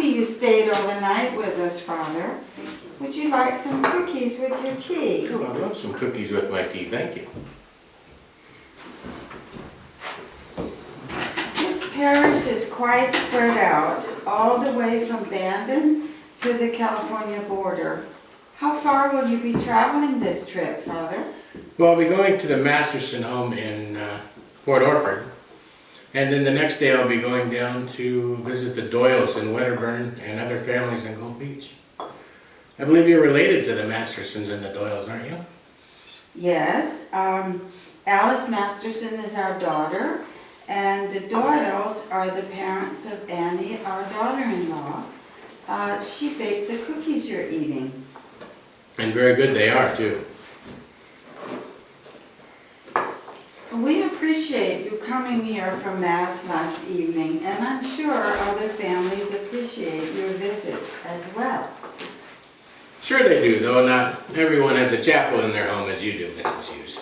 happy you stayed overnight with us, Father. Would you like some cookies with your tea? Oh, I'd love some cookies with my tea, thank you. This parish is quite spread out, all the way from Bandon to the California border. How far will you be traveling this trip, Father? Well, I'll be going to the Masterson home in Port Orford. And then the next day I'll be going down to visit the Doyles in Wedderburn and other families in Gold Beach. I believe you're related to the Mastersons and the Doyles, aren't you? Yes, Alice Masterson is our daughter, and the Doyles are the parents of Annie, our daughter-in-law. She baked the cookies you're eating. And very good they are, too. We appreciate you coming here for Mass last evening, and I'm sure other families appreciate your visits as well. Sure they do, though not everyone has a chapel in their home as you do, Mrs. Hughes.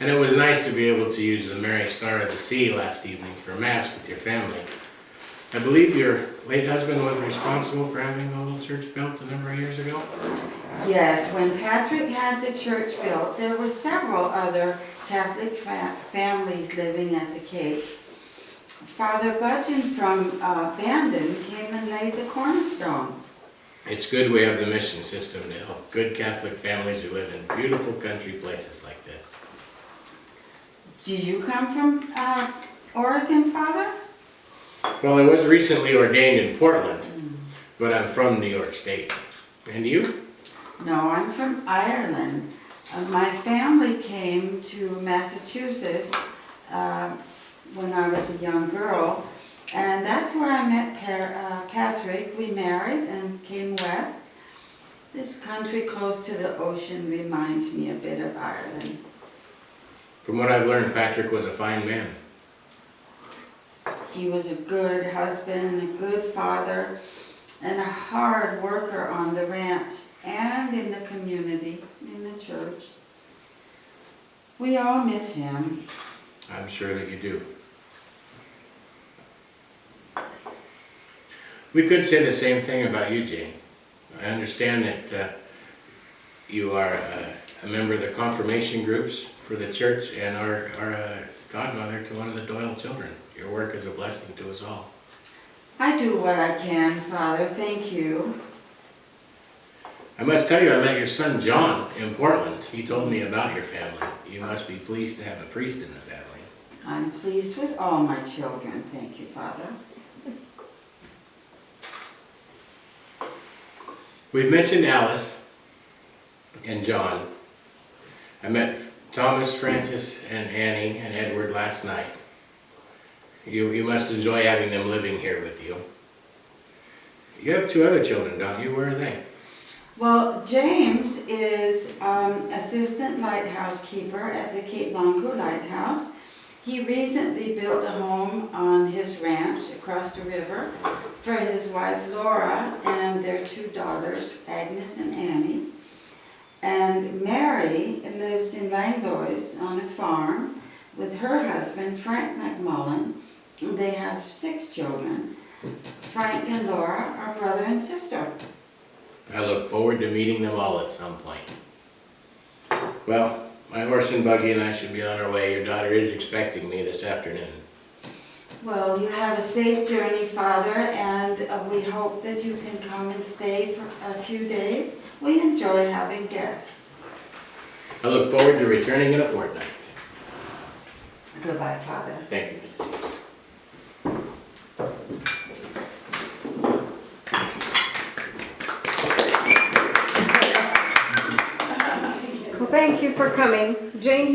And it was nice to be able to use the Mary Star of the Sea last evening for Mass with your family. I believe your late husband was responsible for having the little church built a number of years ago? Yes, when Patrick had the church built, there were several other Catholic families living at the Cape. Father Budgeon from Bandon came and laid the cornerstone. It's good we have the mission system to help good Catholic families who live in beautiful country places like this. Do you come from Oregon, Father? Well, I was recently ordained in Portland, but I'm from New York State. And you? No, I'm from Ireland. My family came to Massachusetts when I was a young girl, and that's where I met Patrick. We married and came west. This country close to the ocean reminds me a bit of Ireland. From what I've learned, Patrick was a fine man. He was a good husband, a good father, and a hard worker on the ranch and in the community, in the church. We all miss him. I'm sure that you do. We could say the same thing about you, Jane. I understand that you are a member of the confirmation groups for the church and are a godmother to one of the Doyle children. Your work is a blessing to us all. I do what I can, Father. Thank you. I must tell you, I met your son John in Portland. He told me about your family. You must be pleased to have a priest in the family. I'm pleased with all my children. Thank you, Father. We've mentioned Alice and John. I met Thomas, Francis, and Annie and Edward last night. You must enjoy having them living here with you. You have two other children, don't you? Where are they? Well, James is assistant lighthouse keeper at the Cape Blanco Lighthouse. He recently built a home on his ranch across the river for his wife Laura and their two daughters, Agnes and Annie. And Mary lives in Langlois on a farm with her husband, Frank McMullen. They have 6 children. Frank and Laura are brother and sister. I look forward to meeting them all at some point. Well, my horse and buggy and I should be on our way. Your daughter is expecting me this afternoon. Well, you have a safe journey, Father, and we hope that you can come and stay for a few days. We enjoy having guests. I look forward to returning in a fortnight. Goodbye, Father. Thank you, Mrs. Hughes. Well, thank you for coming. Jane